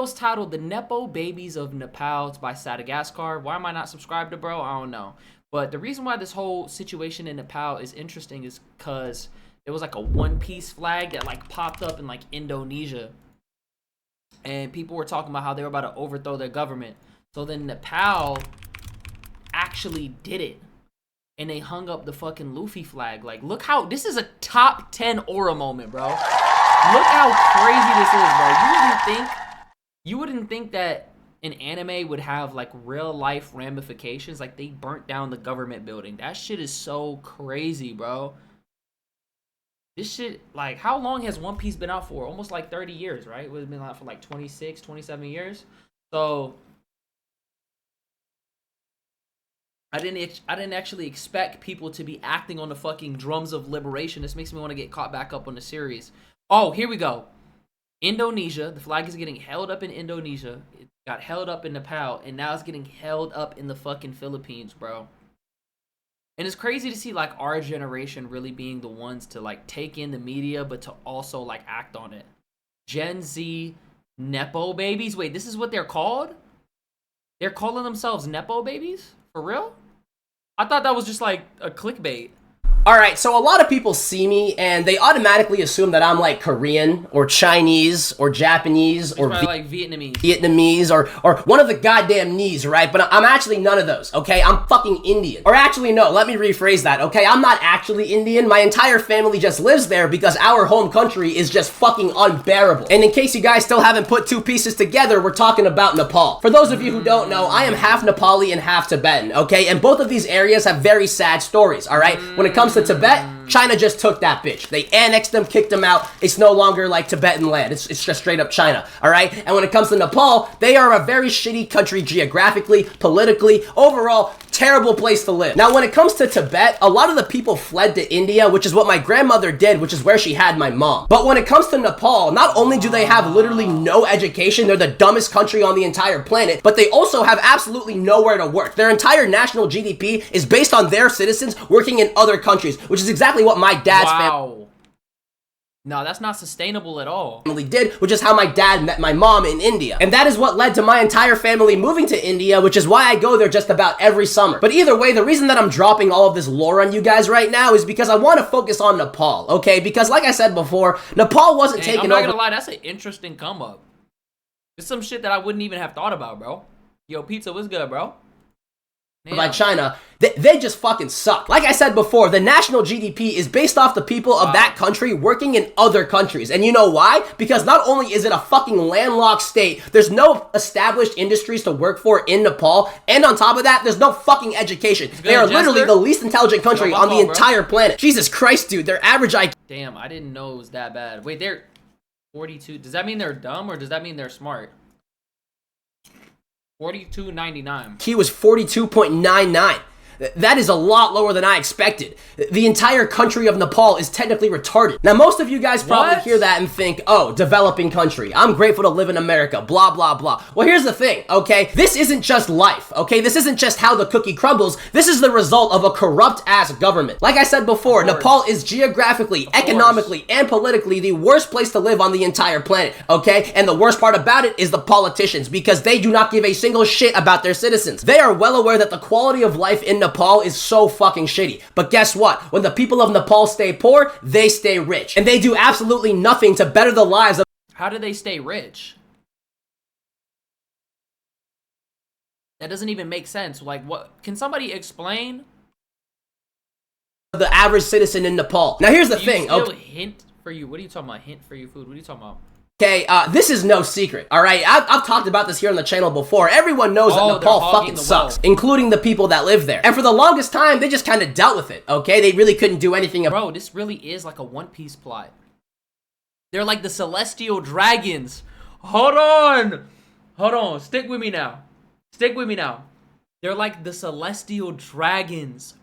Was titled "The Nepo Babies of Nepal." It's by Madagascar. Why am I not subscribed to bro? I don't know. But the reason why this whole situation in Nepal is interesting is because there was like a One Piece flag that like popped up in like Indonesia, and people were talking about how they were about to overthrow their government. So then Nepal actually did it, and they hung up the fucking Luffy flag. Like, look how this is a top 10 aura moment, bro. Look how crazy this is, bro. You wouldn't think that an anime would have like real life ramifications. Like, they burnt down the government building. That shit is so crazy, bro. This shit, like, how long has One Piece been out for? Almost like 30 years, right? It would have been out for like 26, 27 years. So I didn't actually expect people to be acting on the fucking drums of liberation. This makes me want to get caught back up on the series. Oh, here we go. Indonesia. The flag is getting held up in Indonesia. It got held up in Nepal, and now it's getting held up in the fucking Philippines, bro. And it's crazy to see like our generation really being the ones to like take in the media, but to also like act on it. Gen Z Nepo babies. Wait, this is what they're called? They're calling themselves Nepo babies? For real? I thought that was just like a clickbait. Alright, so a lot of people see me and they automatically assume that I'm like Korean or Chinese or Japanese or like Vietnamese. Vietnamese or one of the goddamn knees, right? But I'm actually none of those, okay? I'm fucking Indian. Or actually, no, let me rephrase that, okay? I'm not actually Indian. My entire family just lives there because our home country is just fucking unbearable. And in case you guys still haven't put two pieces together, we're talking about Nepal. For those of you who don't know, I am half Nepali and half Tibetan, okay? And both of these areas have very sad stories, alright? When it comes to Tibet, China just took that bitch. They annexed them, kicked them out. It's no longer like Tibetan land. It's just straight up China, all right? And when it comes to Nepal, they are a very shitty country geographically, politically, overall, terrible place to live. Now, when it comes to Tibet, a lot of the people fled to India, which is what my grandmother did, which is where she had my mom. But when it comes to Nepal, not only do they have literally no education, they're the dumbest country on the entire planet, but they also have absolutely nowhere to work. Their entire national GDP is based on their citizens working in other countries, which is exactly what my dad's family... No, that's not sustainable at all. ...did, which is how my dad met my mom in India. And that is what led to my entire family moving to India, which is why I go there just about every summer. But either way, the reason that I'm dropping all of this lore on you guys right now is because I want to focus on Nepal, okay? Because like I said before, Nepal wasn't taken over... I'm not gonna lie, that's an interesting come up. It's some shit that I wouldn't even have thought about, bro. Yo, pizza, what's good, bro? By China, they just fucking suck. Like I said before, the national GDP is based off the people of that country working in other countries. And you know why? Because not only is it a fucking landlocked state, there's no established industries to work for in Nepal, and on top of that, there's no fucking education. They are literally the least intelligent country on the entire planet. Jesus Christ, dude, their average IQ... Damn, I didn't know it was that bad. Wait, they're 42. Does that mean they're dumb or does that mean they're smart? 42.99. He was 42.99. That is a lot lower than I expected. The entire country of Nepal is technically retarded. Now, most of you guys probably hear that and think, oh, developing country. I'm grateful to live in America, blah, blah, blah. Well, here's the thing, okay? This isn't just life, okay? This isn't just how the cookie crumbles. This is the result of a corrupt-ass government. Like I said before, Nepal is geographically, economically, and politically the worst place to live on the entire planet, okay? And the worst part about it is the politicians, because they do not give a single shit about their citizens. They are well aware that the quality of life in Nepal is so fucking shitty. But guess what? When the people of Nepal stay poor, they stay rich. And they do absolutely nothing to better the lives of... How do they stay rich? That doesn't even make sense. Like, what? Can somebody explain? The average citizen in Nepal. Now, here's the thing. Hint for you. What are you talking about? Hint for you food. What are you talking about? Okay, this is no secret, alright? I've talked about this here on the channel before. Everyone knows that Nepal fucking sucks, including the people that live there. And for the longest time, they just kind of dealt with it, okay? They really couldn't do anything about it. Bro, this really is like a One Piece plot. They're like the celestial dragons. Hold on. Hold on. Stick with me now. Stick with me now. They're like the celestial dragons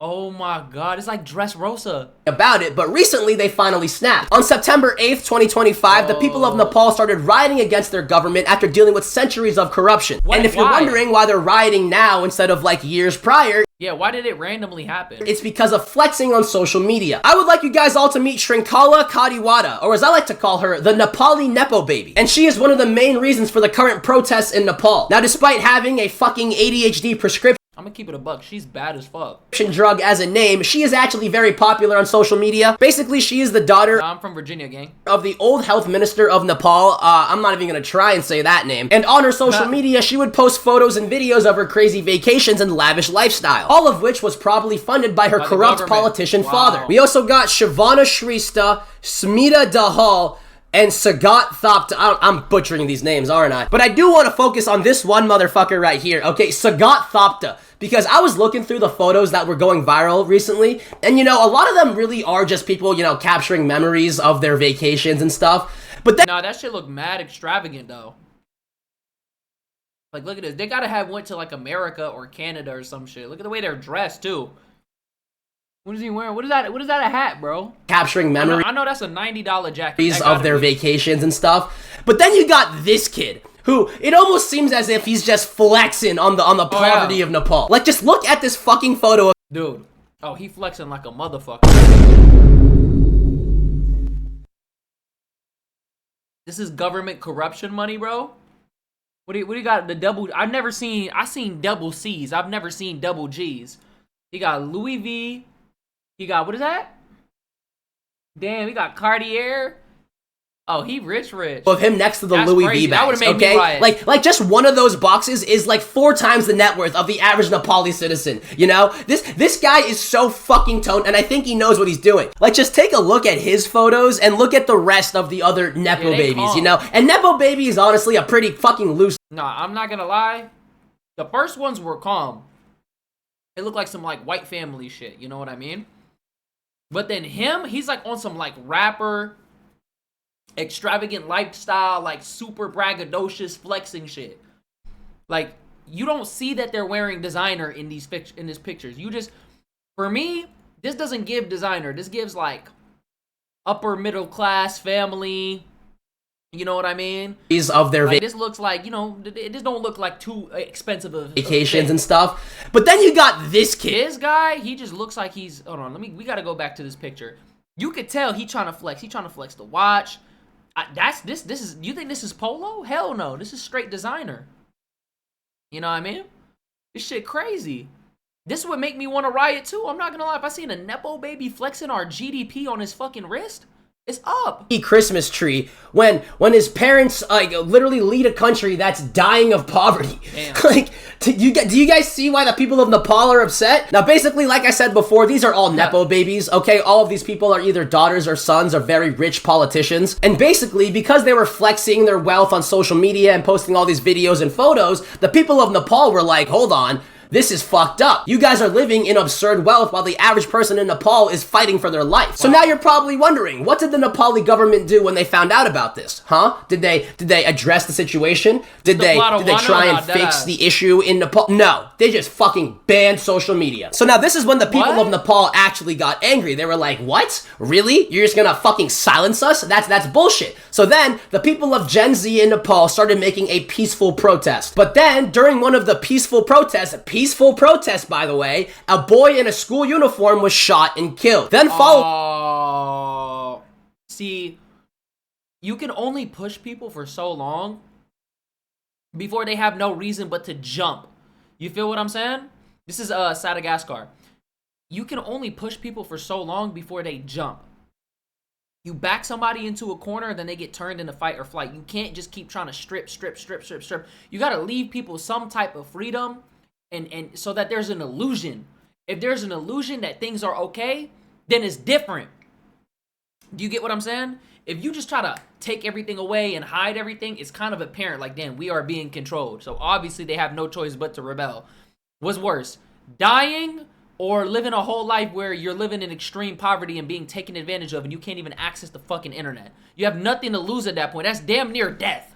Oh my God, it's like Dressrosa. About it, but recently they finally snapped. On September 8th, 2025, the people of Oh. Nepal started rioting against their government after dealing with centuries of corruption. What? And if you're Why? wondering why they're rioting now instead of like years prior, Yeah, why did it randomly happen? it's because of flexing on social media. I would like you guys all to meet Shrinkala Kadiwada, or as I like to call her, the Nepali Nepo baby. And she is one of the main reasons for the current protests in Nepal. Now, despite having a fucking ADHD prescription I'm gonna keep it a buck. She's bad as fuck. drug as a name, she is actually very popular on social media. Basically, she is the daughter I'm from Virginia, gang. of the old health minister of Nepal. I'm not even gonna try and say that name. And on her social media, she would post photos and videos of her crazy vacations and lavish lifestyle, all of which was probably funded by her By the corrupt government. politician Wow. father. We also got Shavana Shrestha, Smita Dahal, and Sagat Thapta. I'm butchering these names, aren't I? But I do want to focus on this one motherfucker right here, okay? Sagat Thapta. Because I was looking through the photos that were going viral recently, and you know, a lot of them really are just people, you know, capturing memories of their vacations and stuff. But then Nah, that shit look mad extravagant though. Like, look at this. They gotta have went to like America or Canada or some shit. Look at the way they're dressed too. What is he wearing? What is that? What is that a hat, bro? capturing memories I know that's a $90 jacket. That of gotta their be. vacations and stuff. But then you got this kid who it almost seems as if he's just flexing on the poverty yeah. of Nepal. Like, just look at this fucking photo of Dude. Oh, he flexing like a motherfucker. This is government corruption money, bro. What do you got? The double. I seen double C's. I've never seen double G's. He got Louis V. He got, what is that? Damn, he got Cartier. Oh, he rich. of him next to the That's Louis crazy. V That bags, would've made me okay? riot. Like just one of those boxes is like 4 times the net worth of the average Nepali citizen, you know? This guy is so fucking toned, and I think he knows what he's doing. Like, just take a look at his photos and look at the rest of the other Nepo they babies, calm. you know? And Nepo baby is honestly a pretty fucking loose Nah, I'm not gonna lie. The first ones were calm. It looked like some like white family shit. You know what I mean? But then him, he's like on some like rapper, extravagant lifestyle, like super braggadocious flexing shit. Like, you don't see that they're wearing designer in these pictures. You just, for me, this doesn't give designer. This gives like upper middle class family. You know what I mean? of their Like, this looks like, you know, it just don't look like too expensive of vacations thing. and stuff. But then you got this kid. This guy, he just looks like he's, hold on, we gotta go back to this picture. You could tell he trying to flex. He trying to flex the watch. This is, you think this is polo? Hell no, this is straight designer. You know what I mean? This shit crazy. This would make me want to riot too. I'm not gonna lie. If I seen a Nepo baby flexing our GDP on his fucking wrist, it's up. Christmas tree when his parents like literally lead a country that's dying of poverty. Damn. Like, do you guys see why the people of Nepal are upset? Now, basically, like I said before, these are all Nepo babies, okay? All of these people are either daughters or sons of very rich politicians. And basically, because they were flexing their wealth on social media and posting all these videos and photos, the people of Nepal were like, hold on, this is fucked up. You guys are living in absurd wealth while the average person in Nepal is fighting for their life. So now you're probably wondering, what did the Nepali government do when they found out about this? Huh? Did they address the situation? Did they try and fix the issue in Nepal? No, they just fucking banned social media. So now this is when the people of Nepal actually got angry. They were like, what? Really? You're just gonna fucking silence us? That's bullshit. So then the people of Gen Z in Nepal started making a peaceful protest. But then during one of the peaceful protests, by the way, a boy in a school uniform was shot and killed. Then followed. See, you can only push people for so long before they have no reason but to jump. You feel what I'm saying? This is Madagascar. You can only push people for so long before they jump. You back somebody into a corner, then they get turned into fight or flight. You can't just keep trying to strip. You gotta leave people some type of freedom. And so that there's an illusion. If there's an illusion that things are okay, then it's different. Do you get what I'm saying? If you just try to take everything away and hide everything, it's kind of apparent, like, damn, we are being controlled. So obviously they have no choice but to rebel. What's worse, dying or living a whole life where you're living in extreme poverty and being taken advantage of and you can't even access the fucking internet? You have nothing to lose at that point. That's damn near death.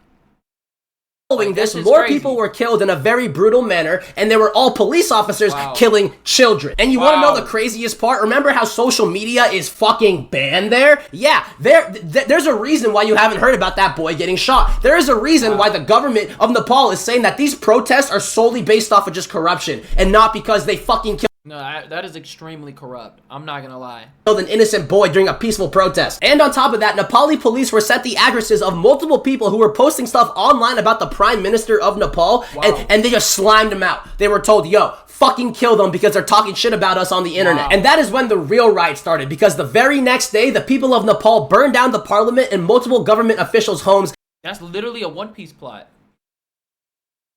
Following this, more people were killed in a very brutal manner, and they were all police officers killing children. And you want to know the craziest part? Remember how social media is fucking banned there? Yeah, there's a reason why you haven't heard about that boy getting shot. There is a reason why the government of Nepal is saying that these protests are solely based off of just corruption, and not because they fucking killed. No, that is extremely corrupt. I'm not gonna lie. Killed an innocent boy during a peaceful protest. And on top of that, Nepali police were sent the addresses of multiple people who were posting stuff online about the Prime Minister of Nepal, and they just slimed them out. They were told, yo, fucking kill them because they're talking shit about us on the internet. And that is when the real riot started, because the very next day, the people of Nepal burned down the parliament and multiple government officials' homes. That's literally a One Piece plot.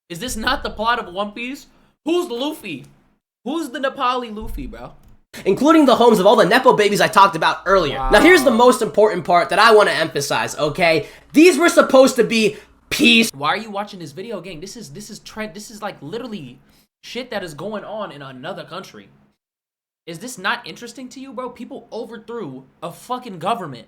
Is this not the plot of One Piece? Who's Luffy? Who's the Nepali Luffy, bro? Including the homes of all the Nepo babies I talked about earlier. Now here's the most important part that I want to emphasize, okay? These were supposed to be peace. Why are you watching this video game? This is like literally shit that is going on in another country. Is this not interesting to you, bro? People overthrew a fucking government.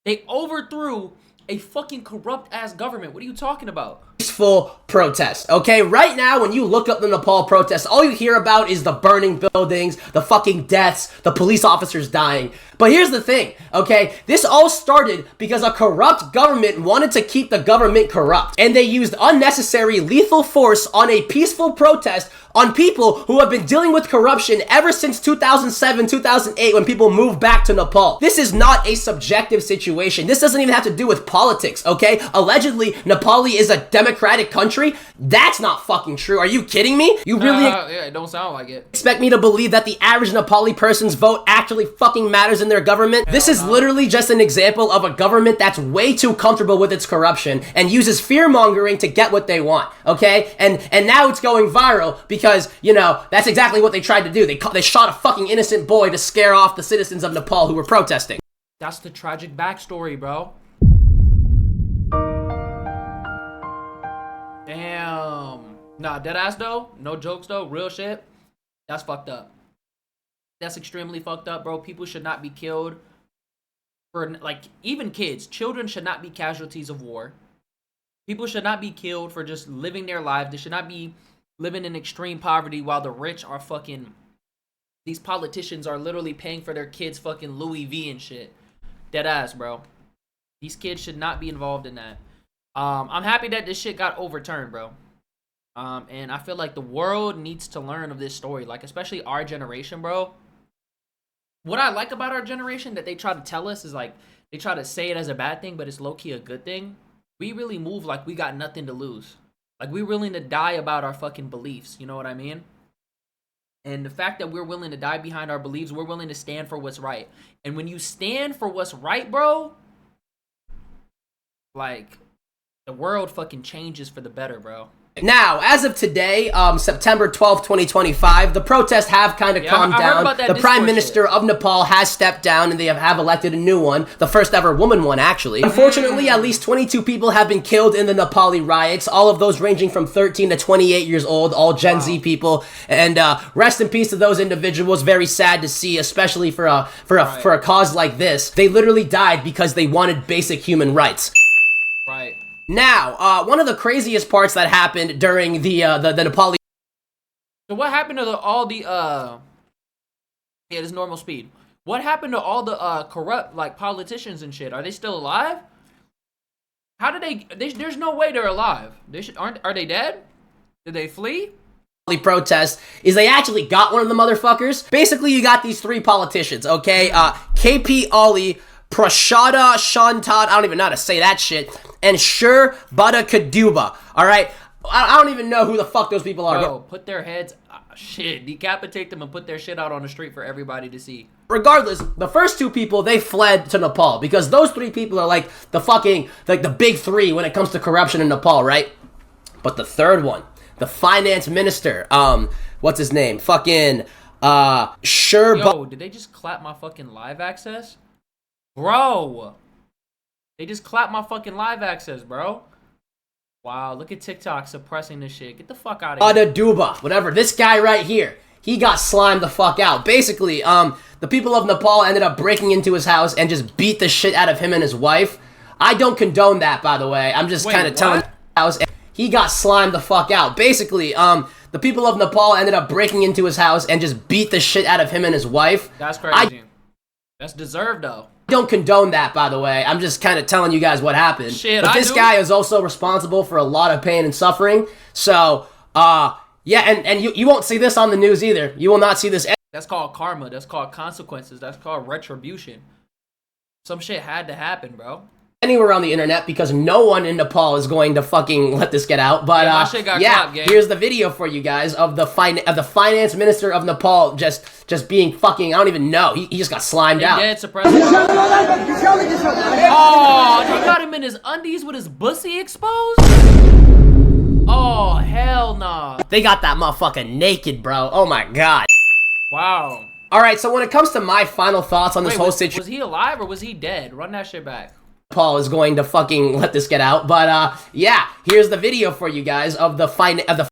They overthrew a fucking corrupt ass government. What are you talking about? Peaceful protest, okay? Right now, when you look up the Nepal protests, all you hear about is the burning buildings, the fucking deaths, the police officers dying. But here's the thing, okay? This all started because a corrupt government wanted to keep the government corrupt, and they used unnecessary lethal force on a peaceful protest on people who have been dealing with corruption ever since 2007, 2008, when people moved back to Nepal. This is not a subjective situation. This doesn't even have to do with politics, okay? Allegedly, Nepali is a democratic country. That's not fucking true. Are you kidding me? You really yeah, it don't sound like it. Expect me to believe that the average Nepali person's vote actually fucking matters in their government? This is literally just an example of a government that's way too comfortable with its corruption and uses fear-mongering to get what they want, okay? And now it's going viral because, you know, that's exactly what they tried to do. They shot a fucking innocent boy to scare off the citizens of Nepal who were protesting. That's the tragic backstory, bro. Damn. Nah, deadass though. No jokes though. Real shit. That's fucked up. That's extremely fucked up, bro. People should not be killed for, like, even kids. Children should not be casualties of war. People should not be killed for just living their lives. They should not be living in extreme poverty while the rich are fucking... These politicians are literally paying for their kids fucking Louis V and shit. Deadass, bro. These kids should not be involved in that. I'm happy that this shit got overturned, bro. And I feel like the world needs to learn of this story. Like, especially our generation, bro. What I like about our generation that they try to tell us is, like, they try to say it as a bad thing, but it's low-key a good thing. We really move like we got nothing to lose. Like, we're willing to die about our fucking beliefs. You know what I mean? And the fact that we're willing to die behind our beliefs, we're willing to stand for what's right. And when you stand for what's right, bro, like, the world fucking changes for the better, bro. Now, as of today, September 12th, 2025, the protests have kind of calmed down. The Prime Minister of Nepal has stepped down, and they have elected a new one, the first ever woman one, actually. Unfortunately, at least 22 people have been killed in the Nepali riots, all of those ranging from 13 to 28 years old, all Gen Z people. And rest in peace to those individuals. Very sad to see, especially for a cause like this. They literally died because they wanted basic human rights. Right. Now, one of the craziest parts that happened during the Nepali... So what happened to all the, yeah, this normal speed. What happened to all the, corrupt, like, politicians and shit? Are they still alive? How did there's no way they're alive. Are they dead? Did they flee? Protest is they actually got one of the motherfuckers. Basically, you got these three politicians, okay? KP Ali, Prashada Shantad, I don't even know how to say that shit, and Shur Bada Kaduba, alright? I don't even know who the fuck those people are. Bro, put their heads, shit, decapitate them and put their shit out on the street for everybody to see. Regardless, the first two people, they fled to Nepal, because those three people are like the fucking, like the big three when it comes to corruption in Nepal, right? But the third one, the finance minister, what's his name? Fucking, Shur... Yo, did they just clap my fucking live access? Bro, they just clapped my fucking live access, bro. Wow, look at TikTok suppressing this shit. Get the fuck out of here. Duba, whatever. This guy right here, he got slimed the fuck out. Basically, the people of Nepal ended up breaking into his house and just beat the shit out of him and his wife. I don't condone that, by the way. I'm just kind of telling house. he got slimed the fuck out. Basically, the people of Nepal ended up breaking into his house and just beat the shit out of him and his wife. That's crazy. That's deserved, though. I don't condone that, by the way. I'm just kind of telling you guys what happened. Shit, but this guy is also responsible for a lot of pain and suffering. So, yeah, and you won't see this on the news either. You will not see this. That's called karma. That's called consequences. That's called retribution. Some shit had to happen, bro. Anywhere on the internet, because no one in Nepal is going to fucking let this get out. But my shit got yeah, clapped, gang. Here's the video for you guys of the finance minister of Nepal just being fucking, I don't even know. He just got slimed out. Dead suppressed. Oh, they got him in his undies with his bussy exposed? Oh, hell nah. They got that motherfucker naked, bro. Oh my god. Wow. Alright, so when it comes to my final thoughts on this whole situation. Was he alive or was he dead? Run that shit back. Paul is going to fucking let this get out, but yeah, here's the video for you guys of the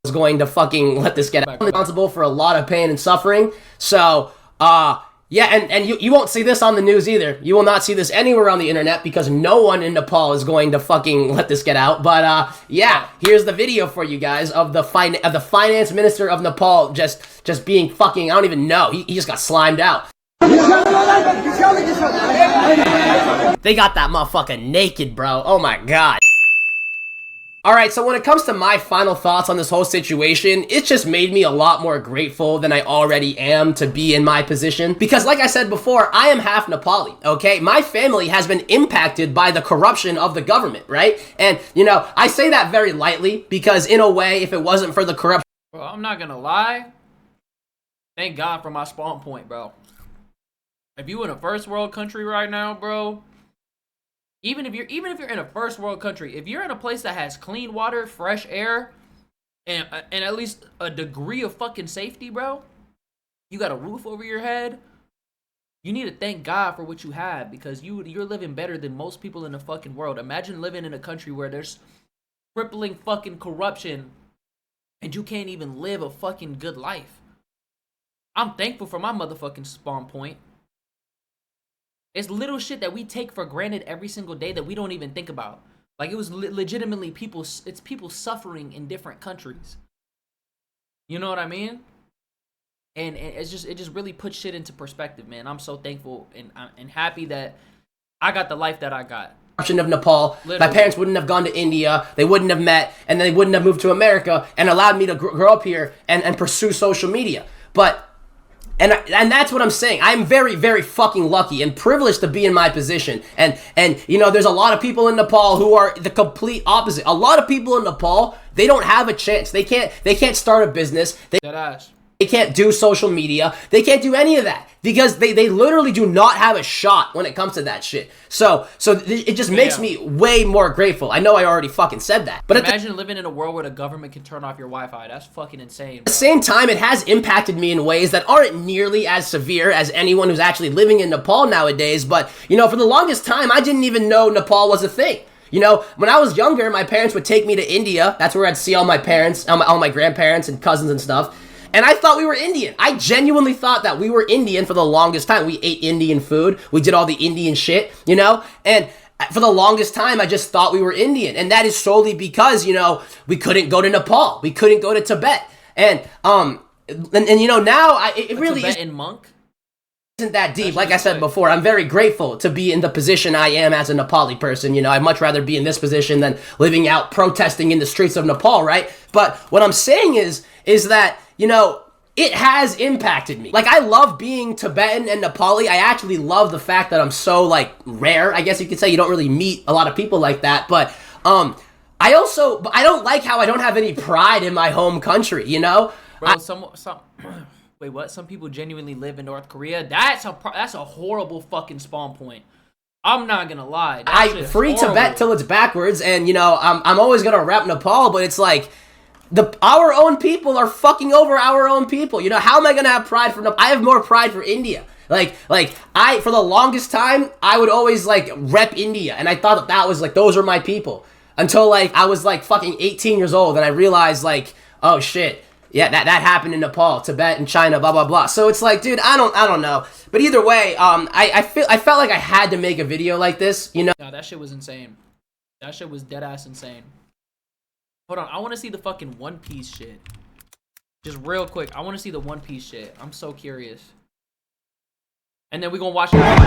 is going to fucking let this get out. Responsible for a lot of pain and suffering. So, yeah, and you won't see this on the news either. You will not see this anywhere on the internet because no one in Nepal is going to fucking let this get out. But yeah, here's the video for you guys of the finance minister of Nepal just being fucking, I don't even know. He just got slimed out. They got that motherfucker naked, bro. Oh my god. Alright, so when it comes to my final thoughts on this whole situation, it just made me a lot more grateful than I already am to be in my position. Because like I said before, I am half Nepali, okay? My family has been impacted by the corruption of the government, right? And, you know, I say that very lightly because in a way, if it wasn't for the corruption... Bro, I'm not gonna lie. Thank God for my spawn point, bro. If you in a first world country right now, bro, even if you're in a first world country, if you're in a place that has clean water, fresh air, and at least a degree of fucking safety, bro, you got a roof over your head, you need to thank God for what you have because you're living better than most people in the fucking world. Imagine living in a country where there's crippling fucking corruption and you can't even live a fucking good life. I'm thankful for my motherfucking spawn point. It's little shit that we take for granted every single day that we don't even think about. Like, it was legitimately people suffering in different countries. You know what I mean? And it just really puts shit into perspective, man. I'm so thankful and happy that I got the life that I got. Of Nepal, literally. My parents wouldn't have gone to India, they wouldn't have met, and they wouldn't have moved to America and allowed me to grow up here and pursue social media. But And that's what I'm saying. I'm very, very fucking lucky and privileged to be in my position. And you know, there's a lot of people in Nepal who are the complete opposite. A lot of people in Nepal, they don't have a chance. They can't start a business. They can't do social media. They can't do any of that because they literally do not have a shot when it comes to that shit. So it just makes me way more grateful. I know I already fucking said that. But imagine living in a world where the government can turn off your Wi-Fi. That's fucking insane, bro. At the same time, it has impacted me in ways that aren't nearly as severe as anyone who's actually living in Nepal nowadays. But, you know, for the longest time, I didn't even know Nepal was a thing. You know, when I was younger, my parents would take me to India. That's where I'd see all my parents, all my grandparents and cousins and stuff. And I thought we were Indian. I genuinely thought that we were Indian for the longest time. We ate Indian food. We did all the Indian shit, you know? And for the longest time, I just thought we were Indian. And that is solely because, you know, we couldn't go to Nepal. We couldn't go to Tibet. And you know, now, it really is... Tibetan monk? Isn't that deep. Like I said before, I'm very grateful to be in the position I am as a Nepali person. You know, I'd much rather be in this position than living out protesting in the streets of Nepal, right? But what I'm saying is that, you know, it has impacted me. Like, I love being Tibetan and Nepali. I actually love the fact that I'm so, like, rare. I guess you could say you don't really meet a lot of people like that. But I don't like how I don't have any pride in my home country, you know? Bro, wait, what? Some people genuinely live in North Korea? That's a horrible fucking spawn point. I'm not gonna lie. I free Tibet till it's backwards, and you know, I'm always gonna rep Nepal, but it's like our own people are fucking over our own people. You know, how am I gonna have pride for Nepal? I have more pride for India. Like for the longest time, I would always like rep India, and I thought that was like those are my people until like I was like fucking 18 years old, and I realized like, oh shit. Yeah, that happened in Nepal, Tibet, and China, blah blah blah. So it's like, dude, I don't know. But either way, I felt like I had to make a video like this, you know. No, that shit was insane. That shit was dead ass insane. Hold on, I want to see the fucking One Piece shit. Just real quick, I want to see the One Piece shit. I'm so curious. And then we gonna watch it. Damn.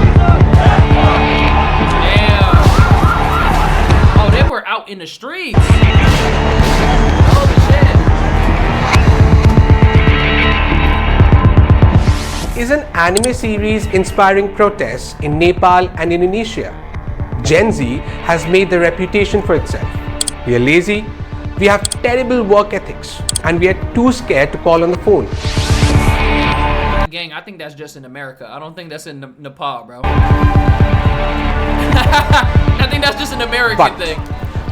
Oh, they were out in the streets. Holy shit. Is an anime series inspiring protests in Nepal and Indonesia. Gen Z has made the reputation for itself. We are lazy, we have terrible work ethics, and we are too scared to call on the phone. Gang, I think that's just in America. I don't think that's in Nepal, bro. I think that's just an American thing.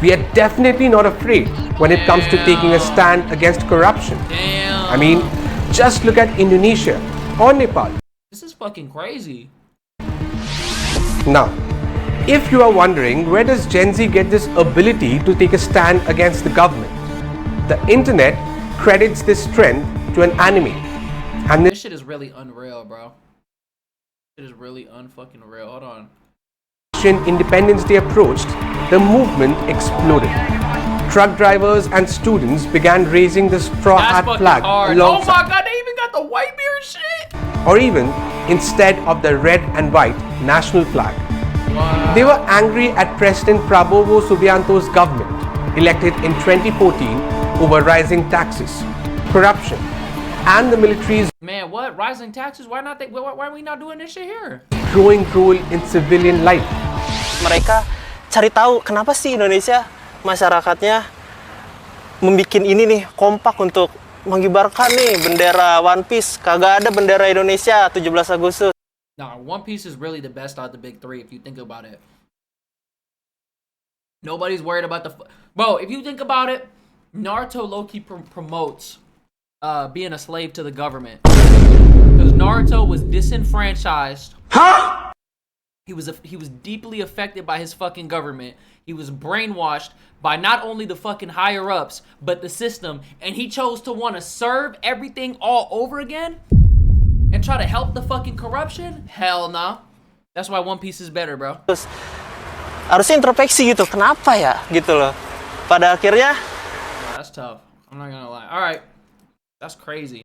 We are definitely not afraid when it comes to taking a stand against corruption. Damn. I mean, just look at Indonesia or Nepal. This is fucking crazy. Now, if you are wondering where does Gen Z get this ability to take a stand against the government, the internet credits this trend to an anime. And This shit is really unreal, bro. It is really unfucking real. Hold on. Independence Day approached, the movement exploded. Truck drivers and students began raising the straw hat flag Oh alongside, my god, they even got the white beard shit. or even instead of the red and white national flag. Wow. They were angry at President Prabowo Subianto's government, elected in 2014, over rising taxes, corruption, and the military's Man, what? Rising taxes? Why not? Why are we not doing this shit here? growing role in civilian life. Mereka cari tahu kenapa sih Indonesia masyarakatnya membikin ini nih kompak untuk mengibarkan nih bendera One Piece. Kagak ada bendera Indonesia 17 Agustus. Nah, One Piece is really the best out of the big three if you think about it. Nobody's worried about bro, if you think about it, Naruto low-key promotes being a slave to the government. Because Naruto was disenfranchised. Huh? He was deeply affected by his fucking government. He was brainwashed by not only the fucking higher ups, but the system. And he chose to want to serve everything all over again and try to help the fucking corruption? Hell nah. That's why One Piece is better, bro. Terus harusnya introspeksi gitu. Kenapa ya? Gitu loh. Pada akhirnya Yeah, that's tough. I'm not gonna lie. All right. That's crazy.